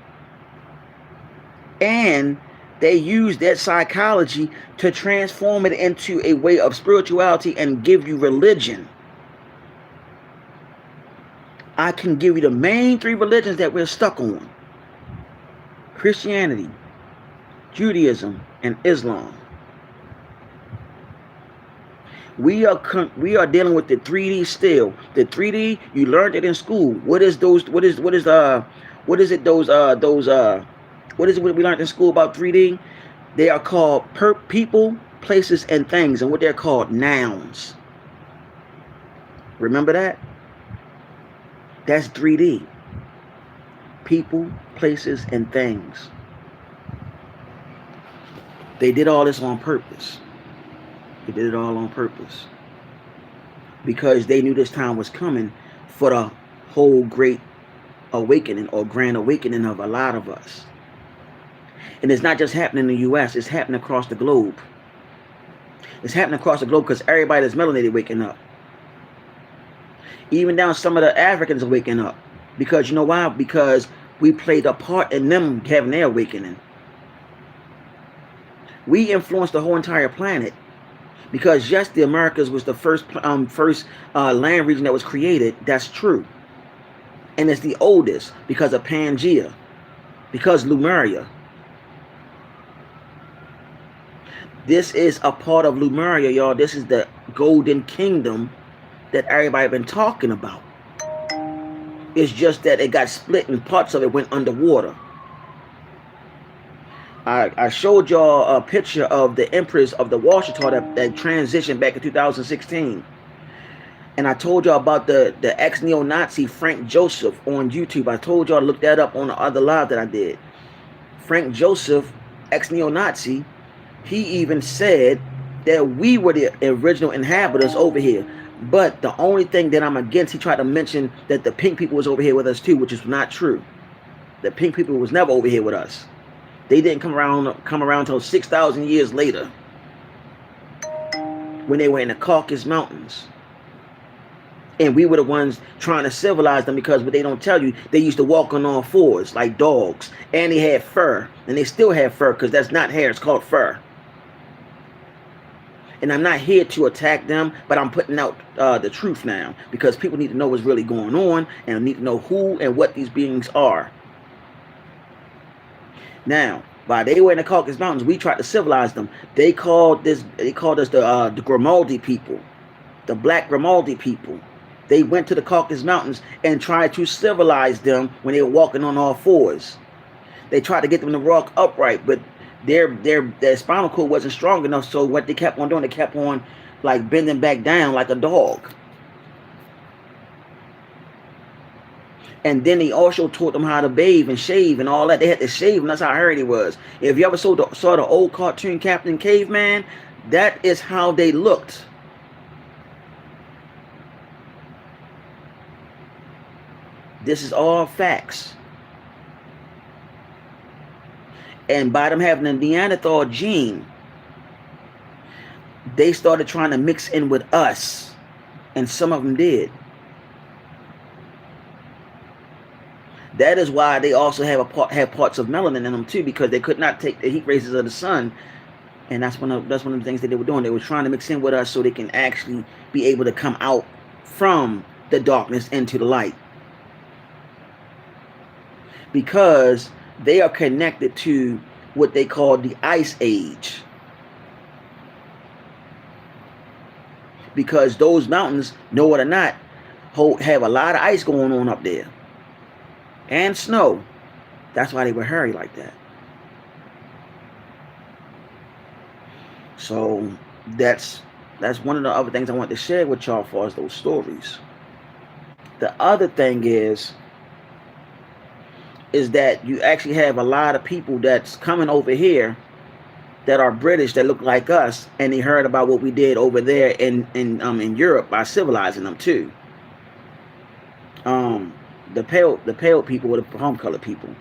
And they use that psychology to transform it into a way of spirituality and give you religion. I can give you the main three religions that we're stuck on: Christianity, Judaism, and Islam. We are dealing with the 3D still. The 3D, you learned it in school. What is it what is it we learned in school about 3D? They are called people, places, and things. And what they're called, nouns. Remember that? That's 3D. People, places, and things. They did all this on purpose. They did it all on purpose. Because they knew this time was coming for the whole great awakening or grand awakening of a lot of us. And it's not just happening in the U.S. It's happening across the globe. It's happening across the globe because everybody that's melanated waking up. Even down some of the Africans are waking up. Because you know why? Because we played a part in them having their awakening. We influenced the whole entire planet. Because yes, the Americas was the first land region that was created. That's true. And it's the oldest because of Pangea. Because Lemuria. This is a part of Lemuria, y'all. This is the golden kingdom that everybody been talking about. It's just that it got split and parts of it went underwater. I showed y'all a picture of the Empress of the Washita that transitioned back in 2016. And I told y'all about the ex-neo-Nazi Frank Joseph on YouTube. I told y'all to look that up on the other live that I did. Frank Joseph, ex-neo-Nazi, he even said that we were the original inhabitants over here. But the only thing that I'm against, he tried to mention that the pink people was over here with us too, which is not true. The pink people was never over here with us. They didn't come around until 6,000 years later, when they were in the Caucasus Mountains. And we were the ones trying to civilize them, because what they don't tell you, they used to walk on all fours like dogs. And they had fur. And they still have fur, because that's not hair, it's called fur. And I'm not here to attack them, but I'm putting out the truth now, because people need to know what's really going on and need to know who and what these beings are. Now, while they were in the Caucasus Mountains, we tried to civilize them. They called us the Grimaldi people, the Black Grimaldi people. They went to the Caucasus Mountains and tried to civilize them when they were walking on all fours. They tried to get them to walk upright, but their spinal cord wasn't strong enough. So what they kept on doing, they kept on like bending back down like a dog. And then they also taught them how to bathe and shave and all that. They had to shave, and that's how hairy it was. If you ever saw the old cartoon Captain Caveman, that is how they looked. This is all facts. And by them having a Neanderthal gene, they started trying to mix in with us. And some of them did. That is why they also have parts of melanin in them too, because they could not take the heat rays of the sun. And that's one of the things that they were doing. They were trying to mix in with us so they can actually be able to come out from the darkness into the light. Because they are connected to what they call the Ice Age. Because those mountains, know it or not, have a lot of ice going on up there. And snow. That's why they were hairy like that. So that's one of the other things I want to share with y'all as far as those stories. The other thing is that you actually have a lot of people that's coming over here that are British that look like us, and they heard about what we did over there in Europe by civilizing them too. The pale people or the palm colored people,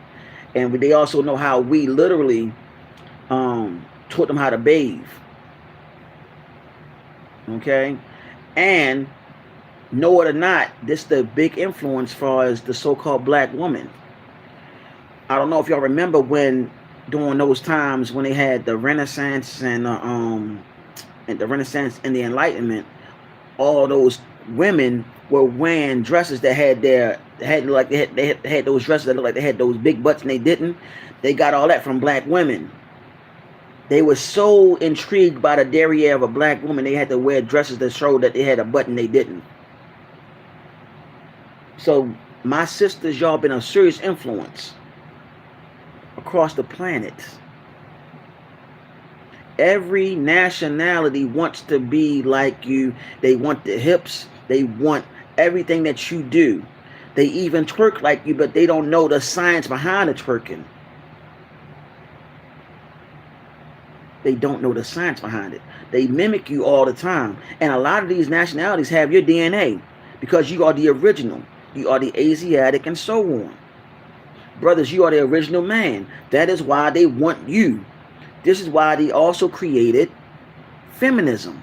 and they also know how we literally taught them how to bathe. Okay, and know it or not, this is the big influence as far as the so-called black woman. I don't know if y'all remember when during those times when they had the Renaissance and the Enlightenment, all those women were wearing dresses that had those dresses that looked like they had those big butts, and they didn't. They got all that from black women. They were so intrigued by the derriere of a black woman, they had to wear dresses that showed that they had a butt and they didn't. So my sisters, y'all been a serious influence across the planet. Every nationality wants to be like you. They want the hips. They want everything that you do. They even twerk like you, but they don't know the science behind the twerking. They don't know the science behind it. They mimic you all the time. And a lot of these nationalities have your DNA because you are the original. You are the Asiatic and so on. Brothers, you are the original man. That is why they want you. This is why they also created feminism.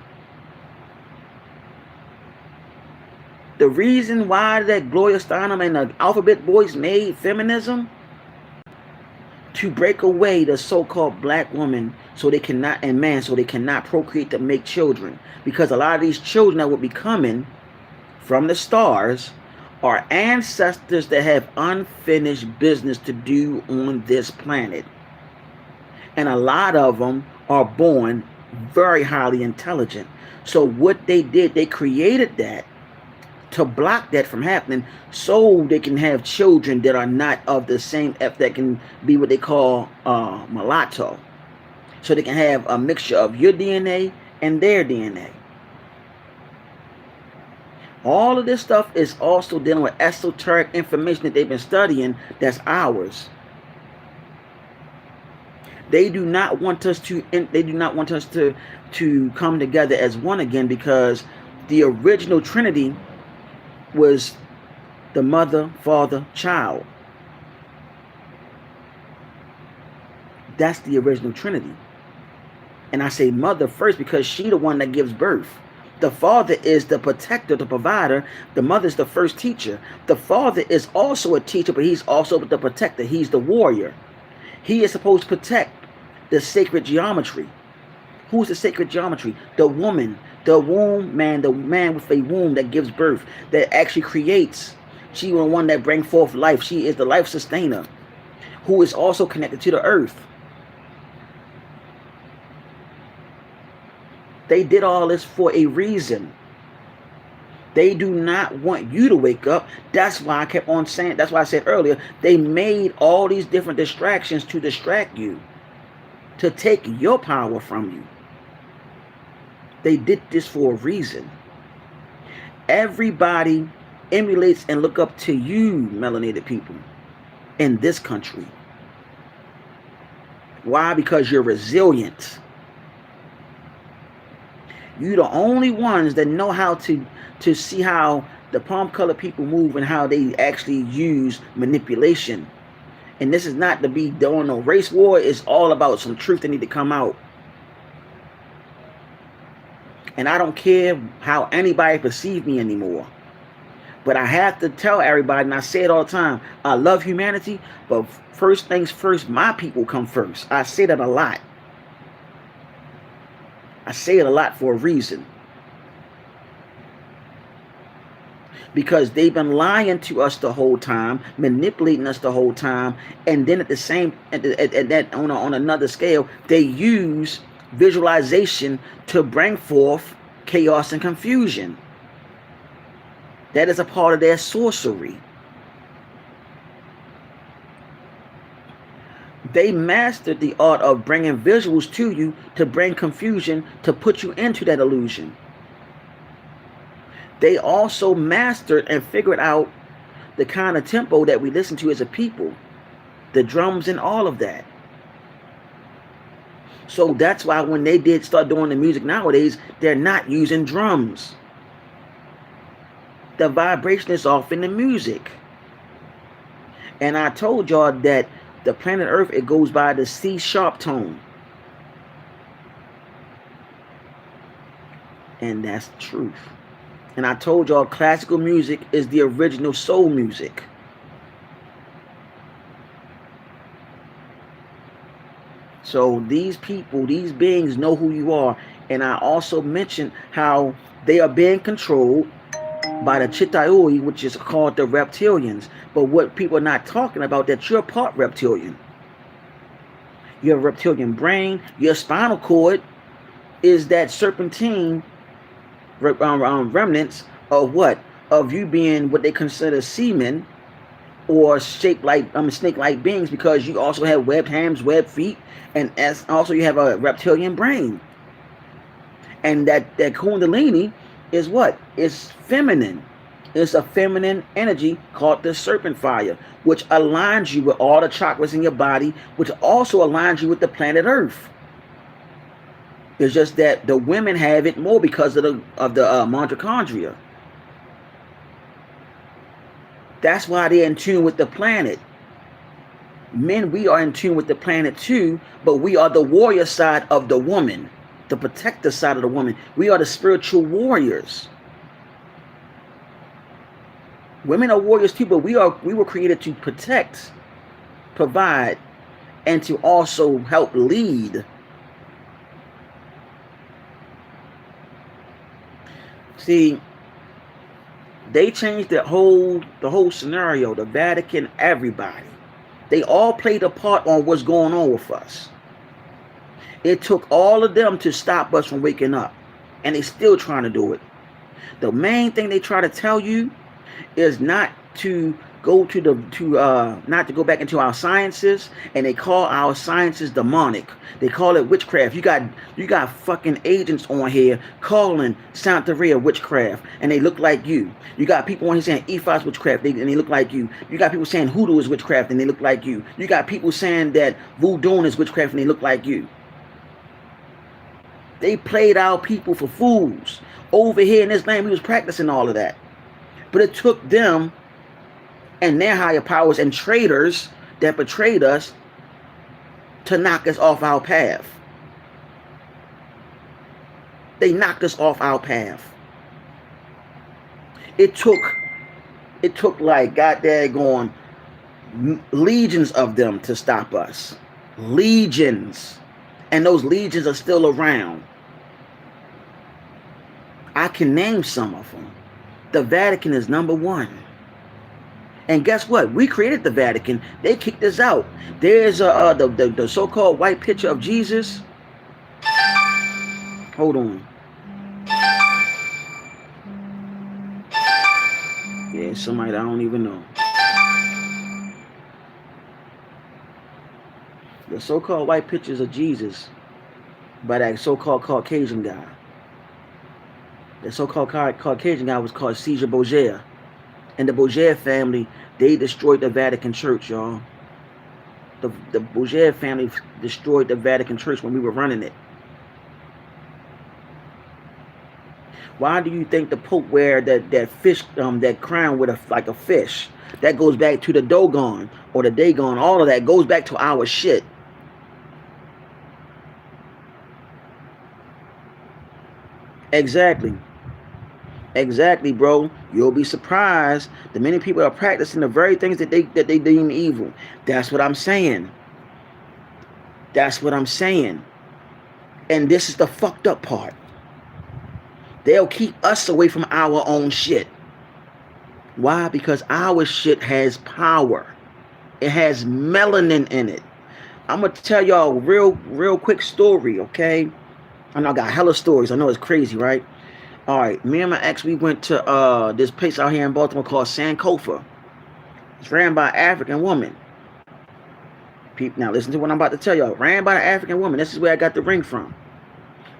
The reason why that Gloria Steinem and the Alphabet Boys made feminism, to break away the so-called black woman so they cannot, and man, so they cannot procreate to make children. Because a lot of these children that will be coming from the stars are ancestors that have unfinished business to do on this planet. And a lot of them are born very highly intelligent. So what they did, they created that to block that from happening so they can have children that are not of the same F, that can be what they call mulatto. So they can have a mixture of your DNA and their DNA. All of this stuff is also dealing with esoteric information that they've been studying that's ours. They do not want us to come together as one again, because the original Trinity was the mother, father, child. That's the original Trinity. And I say mother first because she's the one that gives birth. The father is the protector, the provider. The mother is the first teacher. The father is also a teacher, but he's also the protector. He's the warrior. He is supposed to protect the sacred geometry. Who's the sacred geometry? The woman, the womb man, the man with a womb that gives birth, that actually creates. She is the one that brings forth life. She is the life sustainer. who is also connected to the earth. They did all this for a reason. They do not want you to wake up. That's why I kept on saying, that's why I said earlier, they made all these different distractions to distract you, to take your power from you. They did this for a reason. Everybody emulates and look up to you, melanated people, in this country. Why? Because you're resilient. You're the only ones that know how to see how the palm-colored people move and how they actually use manipulation. And this is not to be doing no race war. It's all about some truth that need to come out. And I don't care how anybody perceives me anymore. But I have to tell everybody, and I say it all the time, I love humanity, but first things first, my people come first. I say that a lot. I say it a lot for a reason. Because they've been lying to us the whole time, manipulating us the whole time, and then at the same, on another scale, they use visualization to bring forth chaos and confusion. That is a part of their sorcery. They mastered the art of bringing visuals to you to bring confusion, to put you into that illusion. They also mastered and figured out the kind of tempo that we listen to as a people, the drums and all of that. So that's why when they did start doing the music nowadays, they're not using drums. The vibration is off in the music. And I told y'all that the planet Earth, it goes by the C sharp tone. And that's the truth. And I told y'all classical music is the original soul music. So these people, these beings know who you are. And I also mentioned how they are being controlled by the Chitauri, which is called the reptilians. But what people are not talking about, that you're part reptilian. Your reptilian brain, your spinal cord is that serpentine remnants of what? Of you being what they consider semen, or shaped like snake-like beings, because you also have webbed hands, webbed feet, and as also you have a reptilian brain. And that Kundalini is what? It's feminine. It's a feminine energy called the serpent fire, which aligns you with all the chakras in your body, which also aligns you with the planet Earth. It's just that the women have it more because of the mitochondria. That's why they're in tune with the planet. Men, we are in tune with the planet too, but we are the warrior side of the woman, the protector side of the woman. We are the spiritual warriors. Women are warriors too, but we were created to protect, provide, and to also help lead. See, they changed the whole scenario, the Vatican, everybody. They all played a part on what's going on with us. It took all of them to stop us from waking up, and they still trying to do it. The main thing they try to tell you is not to go not to go back into our sciences, and they call our sciences demonic. They call it witchcraft. You got fucking agents on here calling Santeria witchcraft, and they look like you. You got people on here saying Ephesus witchcraft, and they look like you. You got people saying hoodoo is witchcraft, and they look like you. You got people saying that voodoo is witchcraft, and they look like you. They played our people for fools. Over here in this land, we was practicing all of that. But it took them and their higher powers and traitors that betrayed us to knock us off our path. They knocked us off our path. It took like goddamn legions of them to stop us. Legions. And those legions are still around. I can name some of them. The Vatican is number one. And guess what? We created the Vatican. They kicked us out. There's the so-called white picture of Jesus. Hold on. Yeah, somebody that I don't even know. The so-called white pictures of Jesus by that so-called Caucasian guy. The so-called Caucasian guy was called Caesar Borgia. And the Borgia family, they destroyed the Vatican Church, y'all. The Borgia family destroyed the Vatican Church when we were running it. Why do you think the Pope wear that fish, that crown with like a fish? That goes back to the Dogon or the Dagon. All of that goes back to our shit. Exactly. Exactly, bro. You'll be surprised the many people are practicing the very things that they deem evil. That's what I'm saying. That's what I'm saying. And this is the fucked up part. They'll keep us away from our own shit. Why? Because our shit has power. It has melanin in it. I'm gonna tell y'all a real quick story, okay? I know I got hella stories. I know it's crazy, right? All right, me and my ex, we went to this place out here in Baltimore called Sankofa. It's ran by an African woman. Now listen to what I'm about to tell y'all. Ran by an African woman. This is where I got the ring from.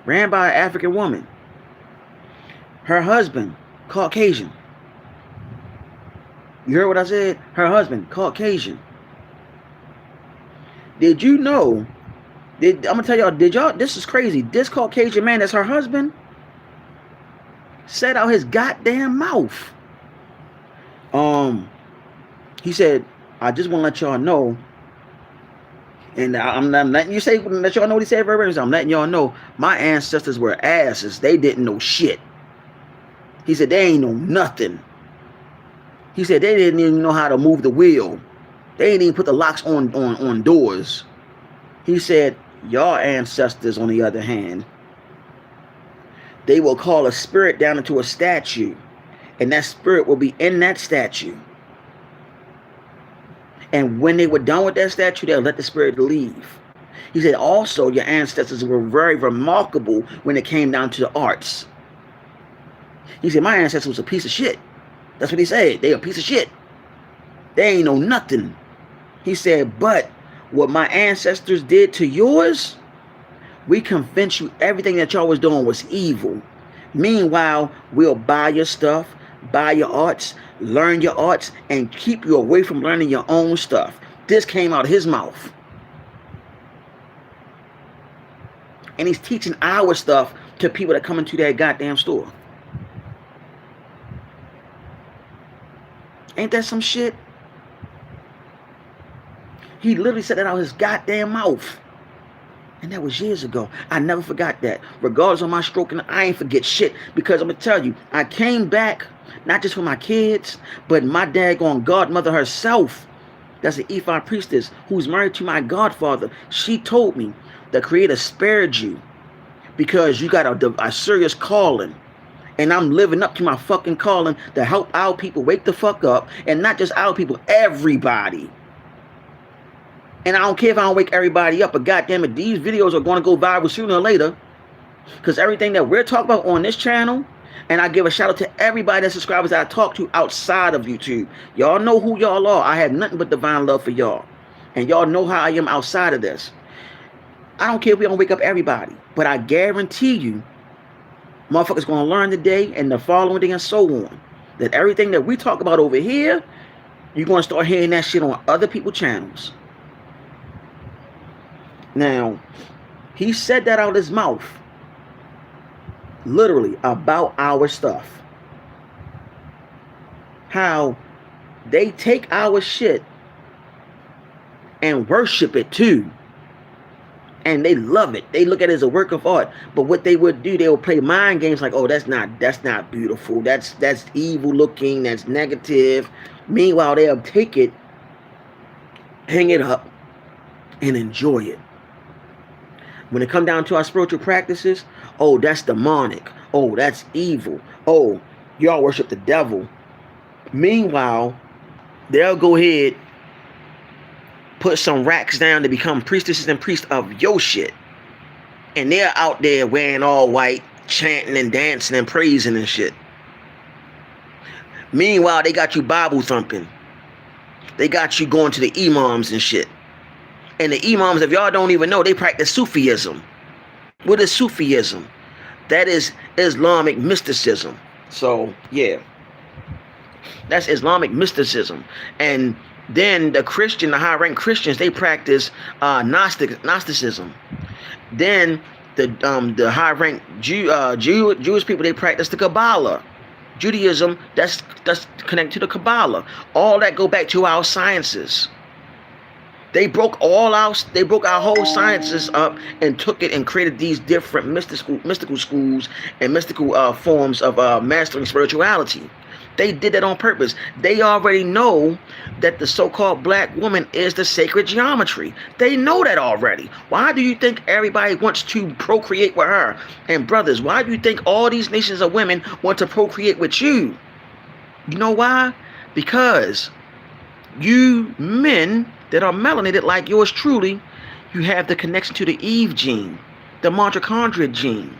Ran by an African woman. Her husband, Caucasian. You heard what I said? Her husband, Caucasian. Did you know? I'm gonna tell y'all. This is crazy. This Caucasian man, that's her husband, said out his goddamn mouth. He said, "I just want to let y'all know." And I'm not letting you say, let y'all know what he said very. I'm letting y'all know my ancestors were asses. They didn't know shit. He said they ain't know nothing. He said they didn't even know how to move the wheel. They didn't even put the locks on doors. He said, your ancestors, on the other hand, they will call a spirit down into a statue, and that spirit will be in that statue. And when they were done with that statue, they'll let the spirit leave. He said also your ancestors were very remarkable when it came down to the arts. He said my ancestor was a piece of shit. That's what he said. They a piece of shit. They ain't know nothing. He said, but what my ancestors did to yours, we convinced you everything that y'all was doing was evil. Meanwhile, we'll buy your stuff, buy your arts, learn your arts, and keep you away from learning your own stuff. This came out of his mouth. And he's teaching our stuff to people that come into that goddamn store. Ain't that some shit? He literally said that out of his goddamn mouth. And that was years ago. I never forgot that. Regardless of my stroking, I ain't forget shit. Because I'm going to tell you, I came back, not just for my kids, but my daggone godmother herself. That's an Ifa priestess who's married to my godfather. She told me the Creator spared you because you got a serious calling. And I'm living up to my fucking calling to help our people wake the fuck up. And not just our people, everybody. And I don't care if I don't wake everybody up, but goddamn it, these videos are going to go viral sooner or later. Because everything that we're talking about on this channel, and I give a shout out to everybody that subscribers that I talk to outside of YouTube. Y'all know who y'all are. I have nothing but divine love for y'all. And y'all know how I am outside of this. I don't care if we don't wake up everybody. But I guarantee you, motherfuckers going to learn today and the following day and so on. That everything that we talk about over here, you're going to start hearing that shit on other people's channels. Now, he said that out of his mouth, literally, about our stuff. How they take our shit and worship it too. And they love it. They look at it as a work of art. But what they would do, they would play mind games like, oh, that's not beautiful. That's evil looking. That's negative. Meanwhile, they'll take it, hang it up, and enjoy it. When it comes down to our spiritual practices, oh, that's demonic. Oh, that's evil. Oh, y'all worship the devil. Meanwhile, they'll go ahead, put some racks down to become priestesses and priests of your shit. And they're out there wearing all white, chanting and dancing and praising and shit. Meanwhile, they got you Bible thumping. They got you going to the imams and shit. And the imams, if y'all don't even know, they practice Sufism. What is Sufism? That is Islamic mysticism. So, yeah. That's Islamic mysticism. And then the high-ranked Christians, they practice Gnosticism. Then the high-ranked Jewish people, they practice the Kabbalah. Judaism, that's connected to the Kabbalah. All that go back to our sciences. They broke our whole sciences up and took it and created these different mystical schools and mystical forms of mastering spirituality. They did that on purpose. They already know that the so-called black woman is the sacred geometry. They know that already. Why do you think everybody wants to procreate with her? And brothers, why do you think all these nations of women want to procreate with you? You know why? Because you men that are melanated like yours truly, you have the connection to the Eve gene, the mitochondria gene,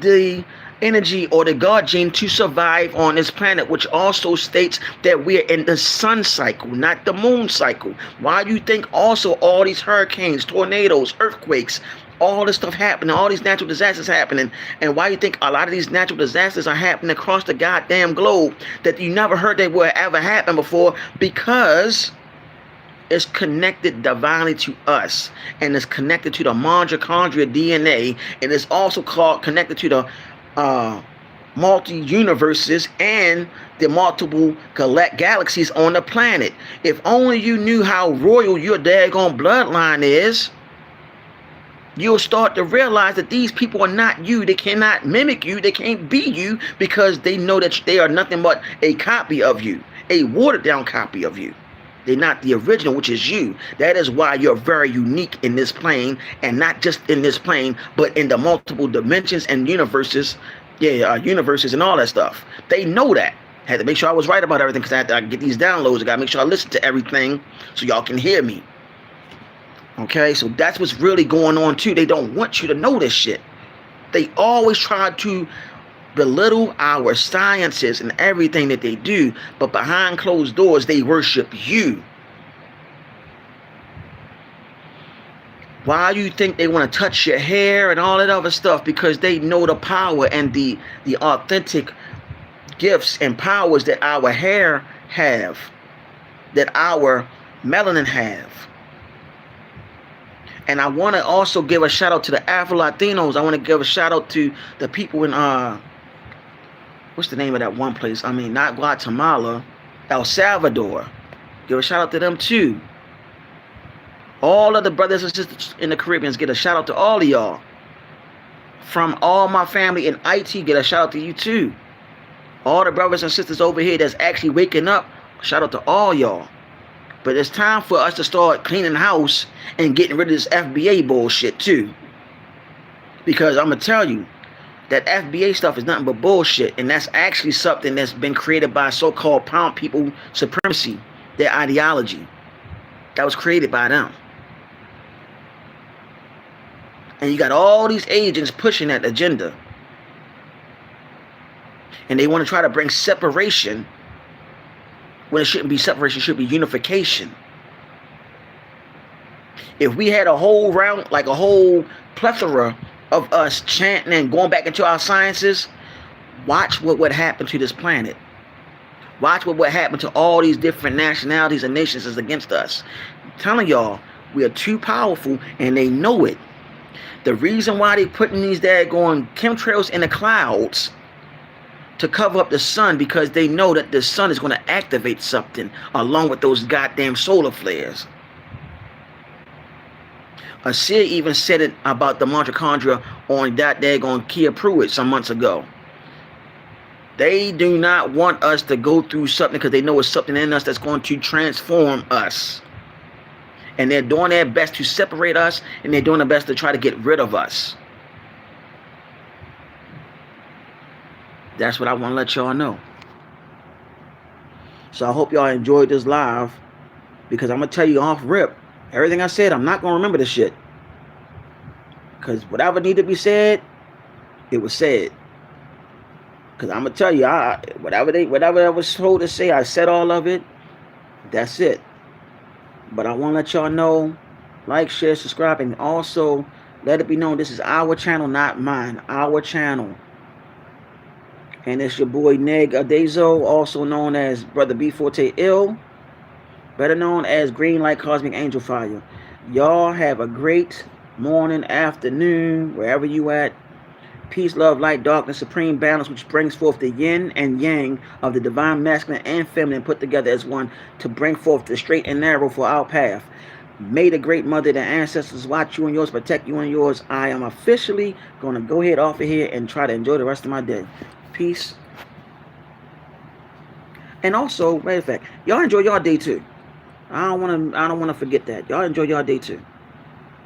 the energy or the God gene to survive on this planet, which also states that we're in the sun cycle, not the moon cycle. Why do you think also all these hurricanes, tornadoes, earthquakes, all this stuff happening, all these natural disasters happening, and why you think a lot of these natural disasters are happening across the goddamn globe that you never heard they would ever happen before? Because it's connected divinely to us, and it's connected to the mitochondria DNA, and it's also connected to the multi-universes and the multiple galaxies on the planet. If only you knew how royal your daggone bloodline is, you'll start to realize that these people are not you. They cannot mimic you. They can't be you because they know that they are nothing but a copy of you, a watered down copy of you. They're not the original, which is you. That is why you're very unique in this plane, and not just in this plane, but in the multiple dimensions and universes, universes and all that stuff. They know that. I had to make sure I was right about everything because I had to get these downloads. I got to make sure I listen to everything so y'all can hear me. Okay, so that's what's really going on too. They don't want you to know this shit. They always try to belittle our sciences and everything that they do, but behind closed doors they worship you. Why do you think they want to touch your hair and all that other stuff? Because they know the power and the authentic gifts and powers that our hair have, that our melanin have. And I want to also give a shout out to the Afro-Latinos. I want to give a shout out to the people in what's the name of that one place? I mean, not Guatemala, El Salvador. Give a shout out to them too. All of the brothers and sisters in the Caribbean, get a shout out to all of y'all. From all my family in IT, get a shout out to you too. All the brothers and sisters over here that's actually waking up, shout out to all y'all. But it's time for us to start cleaning the house and getting rid of this FBA bullshit too. Because I'm going to tell you, that FBA stuff is nothing but bullshit, and that's actually something that's been created by so-called pound people supremacy, their ideology. That was created by them. And you got all these agents pushing that agenda. And they want to try to bring separation when it shouldn't be separation, it should be unification. If we had a whole round, like a whole plethora of us chanting and going back into our sciences, watch what would happen to this planet. Watch what would happen to all these different nationalities and nations is against us. I'm telling y'all, we are too powerful, and they know it. The reason why they putting these daggone chemtrails in the clouds to cover up the sun, because they know that the sun is going to activate something along with those goddamn solar flares. Seer even said it about the mitochondria on that daggone Kia Pruitt some months ago. They do not want us to go through something because they know it's something in us that's going to transform us. And they're doing their best to separate us, and they're doing their best to try to get rid of us. That's what I want to let y'all know. So I hope y'all enjoyed this live, because I'm gonna tell you off rip, everything I said, I'm not gonna remember this shit. Because whatever needed to be said, it was said. Because I'm gonna tell you, whatever I was told to say, I said all of it. That's it. But I want to let y'all know, like, share, subscribe, and also let it be known this is our channel, not mine. Our channel. And it's your boy Neg Adezo, also known as Brother B Forte Ill, better known as Green Light Cosmic Angel Fire. Y'all have a great morning, afternoon, wherever you at. Peace, love, light, darkness, supreme balance, which brings forth the yin and yang of the divine masculine and feminine put together as one to bring forth the straight and narrow for our path. May the great mother, the ancestors, watch you and yours, protect you and yours. I am officially going to go ahead off of here and try to enjoy the rest of my day. Peace. And also, matter of fact, y'all enjoy your day too. I don't want to forget that. Y'all enjoy your day too.